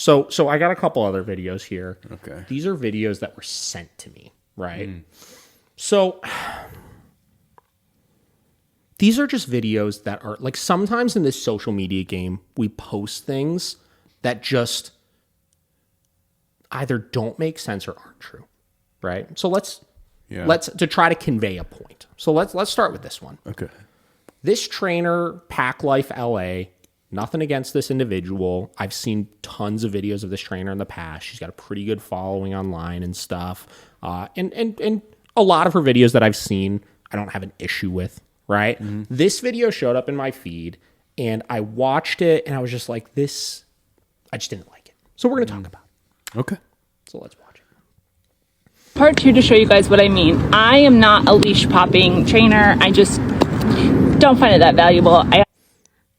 So I got a couple other videos here. Okay. These are videos that were sent to me, right? So these are just videos that are like, sometimes in this social media game, we post things that just either don't make sense or aren't true, right? So let's to try to convey a point. So let's start with this one. Okay. This trainer, Pack Life LA, nothing against this individual. I've seen tons of videos of this trainer in the past. She's got a pretty good following online and stuff. And a lot of her videos that I've seen, I don't have an issue with, right? This video showed up in my feed, and I watched it, and I was just like, I just didn't like it. So we're going to talk about it. Okay. So let's watch it. Part 2 to show you guys what I mean. I am not a leash popping trainer. I just don't find it that valuable.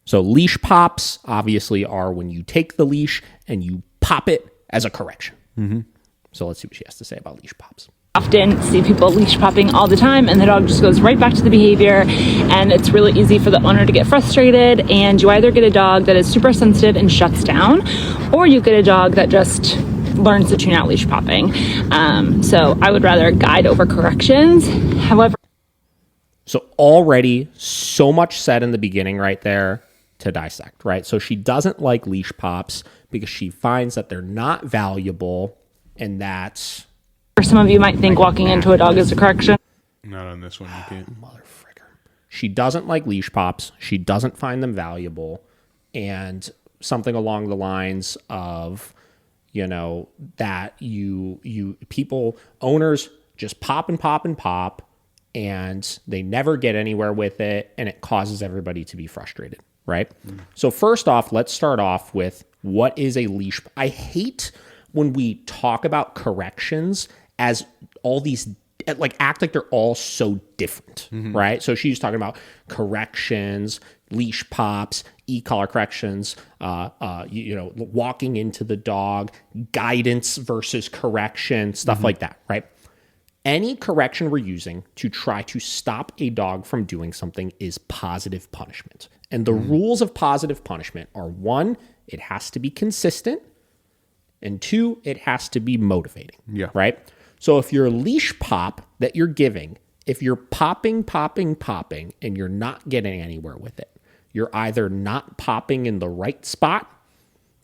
So leash pops obviously are when you take the leash and you pop it as a correction. So let's see what she has to say about leash pops. Often see people leash popping all the time, and the dog just goes right back to the behavior, and it's really easy for the owner to get frustrated, and you either get a dog that is super sensitive and shuts down, or you get a dog that just learns to tune out leash popping. So I would rather guide over corrections. However, so already so much said in the beginning right there to dissect, right? So she doesn't like leash pops because she finds that they're not valuable, and that's... some of you might think walking into a dog is a correction. Not on this one, you can't. Motherfricker. She doesn't like leash pops. She doesn't find them valuable. And something along the lines of, that owners just pop and pop and pop, and they never get anywhere with it, and it causes everybody to be frustrated, right? So first off, let's start off with what is a leash. I hate when we talk about corrections as all these, like, act like they're all so different, right? So she's talking about corrections, leash pops, e-collar corrections, walking into the dog, guidance versus correction, stuff like that, right? Any correction we're using to try to stop a dog from doing something is positive punishment. And the rules of positive punishment are, 1, it has to be consistent, and 2, it has to be motivating, right? So if your leash pop that you're giving, if you're popping, and you're not getting anywhere with it, you're either not popping in the right spot,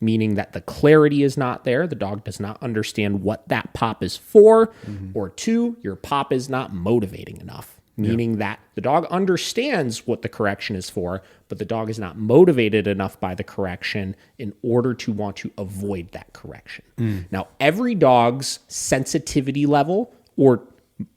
meaning that the clarity is not there, the dog does not understand what that pop is for, or 2, your pop is not motivating enough, meaning that the dog understands what the correction is for, but the dog is not motivated enough by the correction in order to want to avoid that correction. Now, every dog's sensitivity level or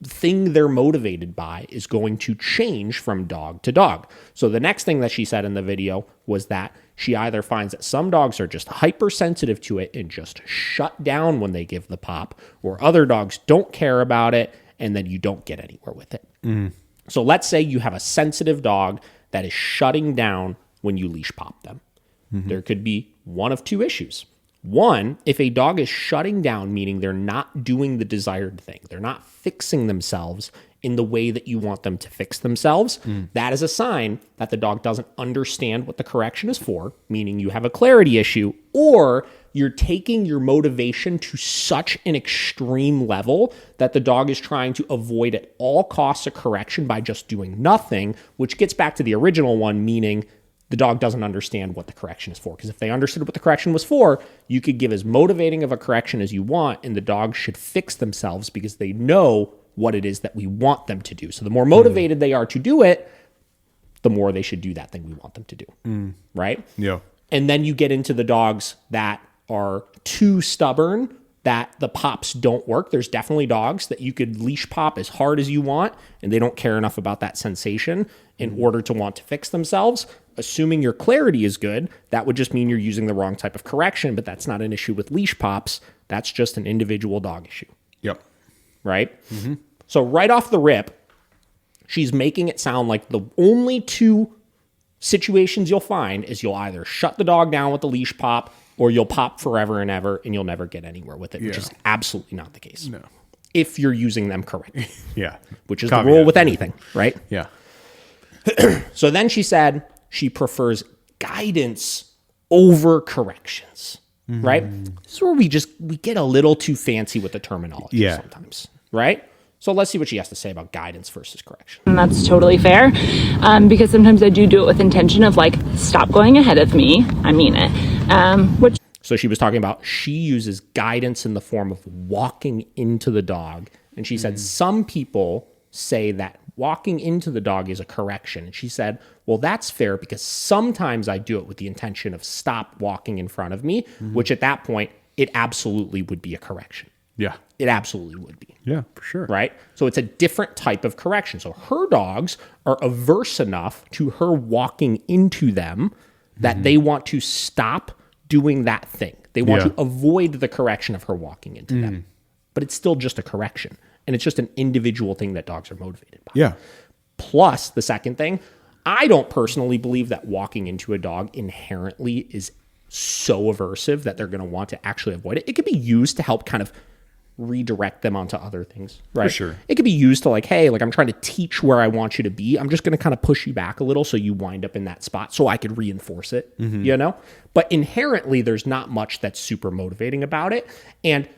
thing they're motivated by is going to change from dog to dog. So the next thing that she said in the video was that she either finds that some dogs are just hypersensitive to it and just shut down when they give the pop, or other dogs don't care about it, and then you don't get anywhere with it. So let's say you have a sensitive dog that is shutting down when you leash pop them. There could be one of 2 issues. 1, if a dog is shutting down, meaning they're not doing the desired thing, they're not fixing themselves in the way that you want them to fix themselves, that is a sign that the dog doesn't understand what the correction is for, meaning you have a clarity issue, or you're taking your motivation to such an extreme level that the dog is trying to avoid at all costs a correction by just doing nothing, which gets back to the original one, meaning the dog doesn't understand what the correction is for. Because if they understood what the correction was for, you could give as motivating of a correction as you want, and the dog should fix themselves because they know what it is that we want them to do. So the more motivated they are to do it, the more they should do that thing we want them to do, right? Yeah. And then you get into the dogs that are too stubborn, that the pops don't work. There's definitely dogs that you could leash pop as hard as you want, and they don't care enough about that sensation in order to want to fix themselves. Assuming your clarity is good, that would just mean you're using the wrong type of correction, but that's not an issue with leash pops. That's just an individual dog issue. Yep. Right? So right off the rip, she's making it sound like the only 2 situations you'll find is you'll either shut the dog down with the leash pop, or you'll pop forever and ever, and you'll never get anywhere with it, which is absolutely not the case. No. If you're using them correctly. Yeah. Which is the rule with anything, right? Yeah. So then she said she prefers guidance over corrections. right? This is where we get a little too fancy with the terminology sometimes, right? So let's see what she has to say about guidance versus correction. And that's totally fair, because sometimes I do it with intention of like, stop going ahead of me. I mean it. So she was talking about she uses guidance in the form of walking into the dog. And she said some people say that walking into the dog is a correction. And she said, well, that's fair because sometimes I do it with the intention of stop walking in front of me, which at that point, it absolutely would be a correction. Yeah. It absolutely would be. Yeah, for sure. Right? So it's a different type of correction. So her dogs are averse enough to her walking into them that they want to stop doing that thing. They want to avoid the correction of her walking into them. But it's still just a correction. And it's just an individual thing that dogs are motivated by. Yeah. Plus, the second thing, I don't personally believe that walking into a dog inherently is so aversive that they're going to want to actually avoid it. It could be used to help kind of redirect them onto other things, right? For sure. It could be used to like, hey, like I'm trying to teach where I want you to be. I'm just going to kind of push you back a little so you wind up in that spot so I could reinforce it, you know? But inherently, there's not much that's super motivating about it. And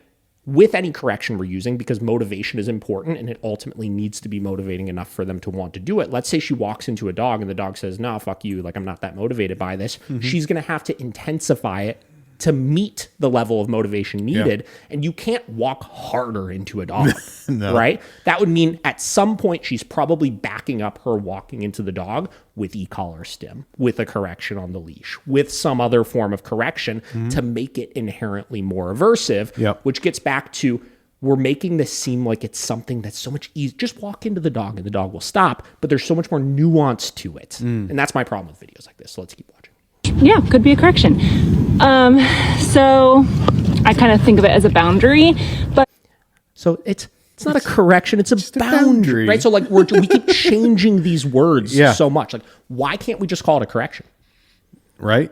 with any correction we're using, because motivation is important and it ultimately needs to be motivating enough for them to want to do it. Let's say she walks into a dog and the dog says, no, fuck you. Like, I'm not that motivated by this. She's going to have to intensify it to meet the level of motivation needed. And you can't walk harder into a dog, right? That would mean at some point she's probably backing up her walking into the dog with e-collar stim, with a correction on the leash, with some other form of correction to make it inherently more aversive, which gets back to we're making this seem like it's something that's so much easier. Just walk into the dog and the dog will stop, but there's so much more nuance to it. And that's my problem with videos like this. So let's keep watching. Yeah, could be a correction. So I kind of think of it as a boundary, but so it's not a correction, it's a boundary, right? So like we keep changing these words so much. Like, why can't we just call it a correction? Right.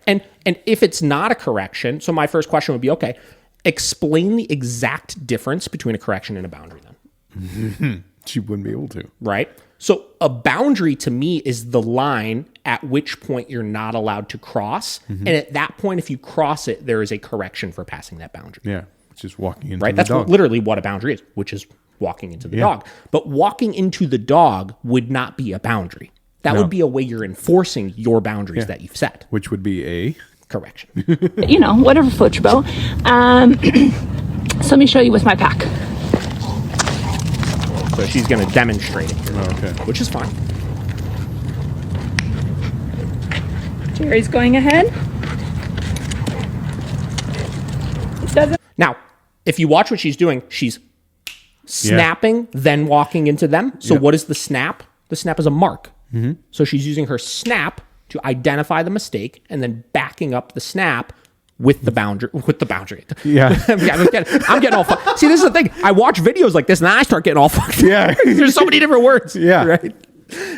And if it's not a correction, so my first question would be, okay, explain the exact difference between a correction and a boundary then. She wouldn't be able to. Right? So a boundary to me is the line at which point you're not allowed to cross. And at that point, if you cross it, there is a correction for passing that boundary. Yeah. It's just walking into the dog. That's literally what a boundary is, which is walking into the dog. But walking into the dog would not be a boundary. That would be a way you're enforcing your boundaries that you've set. Which would be a correction. You know, whatever floats your boat. So let me show you with my pack. So she's going to demonstrate it here, which is fine. Jerry's going ahead. Now, if you watch what she's doing, she's snapping, then walking into them. So what is the snap? The snap is a mark. So she's using her snap to identify the mistake and then backing up the snap with the boundary. Yeah. I'm getting all fucked. See, this is the thing. I watch videos like this and I start getting all fucked. Yeah. There's so many different words. Yeah. Right.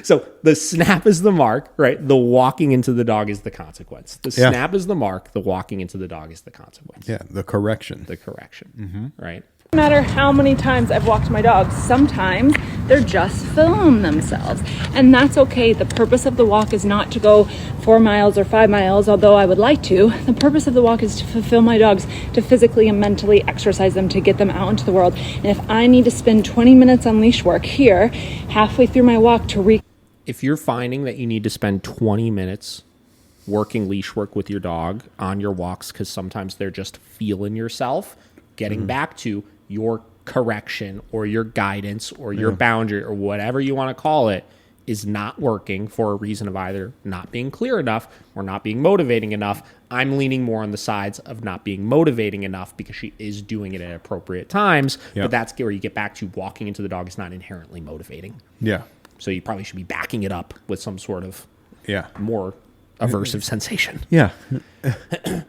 So the snap is the mark, right? The walking into the dog is the consequence. The snap is the mark. The walking into the dog is the consequence. Yeah. The correction. Right? No matter how many times I've walked my dogs, sometimes they're just filling themselves. And that's okay. The purpose of the walk is not to go 4 miles or 5 miles, although I would like to. The purpose of the walk is to fulfill my dogs, to physically and mentally exercise them, to get them out into the world. And if I need to spend 20 minutes on leash work here, halfway through my walk if you're finding that you need to spend 20 minutes working leash work with your dog on your walks because sometimes they're just feeling yourself, getting back to your correction or your guidance or your boundary or whatever you want to call it is not working for a reason of either not being clear enough or not being motivating enough. I'm leaning more on the sides of not being motivating enough because she is doing it at appropriate times. But that's where you get back to walking into the dog is not inherently motivating. Yeah. So you probably should be backing it up with some sort of more aversive sensation. Yeah.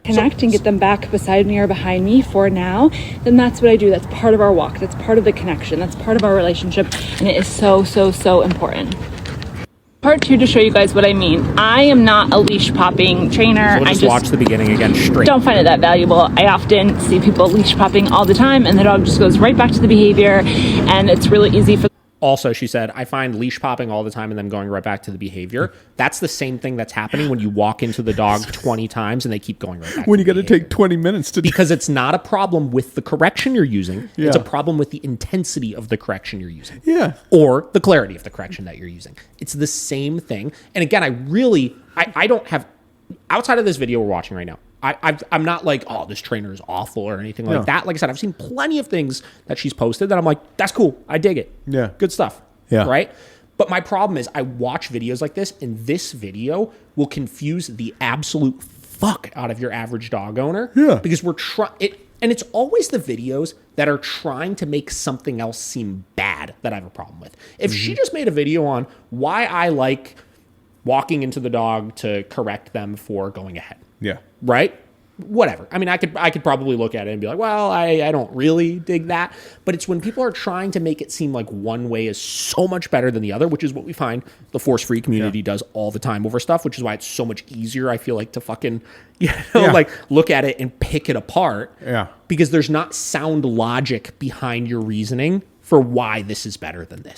connect and get them back beside me or behind me for now, then that's what I do. That's part of our walk. That's part of the connection. That's part of our relationship. And it is so, so, so important. Part 2 to show you guys what I mean. I am not a leash popping trainer. So we'll just watch the beginning again straight. Don't find it that valuable. I often see people leash popping all the time and the dog just goes right back to the behavior, and it's really easy for Also, she said, I find leash popping all the time and then going right back to the behavior. That's the same thing that's happening when you walk into the dog 20 times and they keep going right back. When you got to take 20 minutes to because it's not a problem with the correction you're using. Yeah. It's a problem with the intensity of the correction you're using. Yeah. Or the clarity of the correction that you're using. It's the same thing. And again, I don't have, outside of this video we're watching right now, I'm not like, oh, this trainer is awful or anything like that. Like I said, I've seen plenty of things that she's posted that I'm like, that's cool. I dig it. Yeah. Good stuff. Yeah. Right? But my problem is I watch videos like this, and this video will confuse the absolute fuck out of your average dog owner. Yeah. Because we're trying it, and it's always the videos that are trying to make something else seem bad that I have a problem with. If she just made a video on why I like walking into the dog to correct them for going ahead. Yeah. Right? Whatever. I mean, I could probably look at it and be like, well, I don't really dig that. But it's when people are trying to make it seem like one way is so much better than the other, which is what we find the force-free community does all the time over stuff, which is why it's so much easier, I feel like, to fucking, like look at it and pick it apart. Yeah. Because there's not sound logic behind your reasoning for why this is better than this.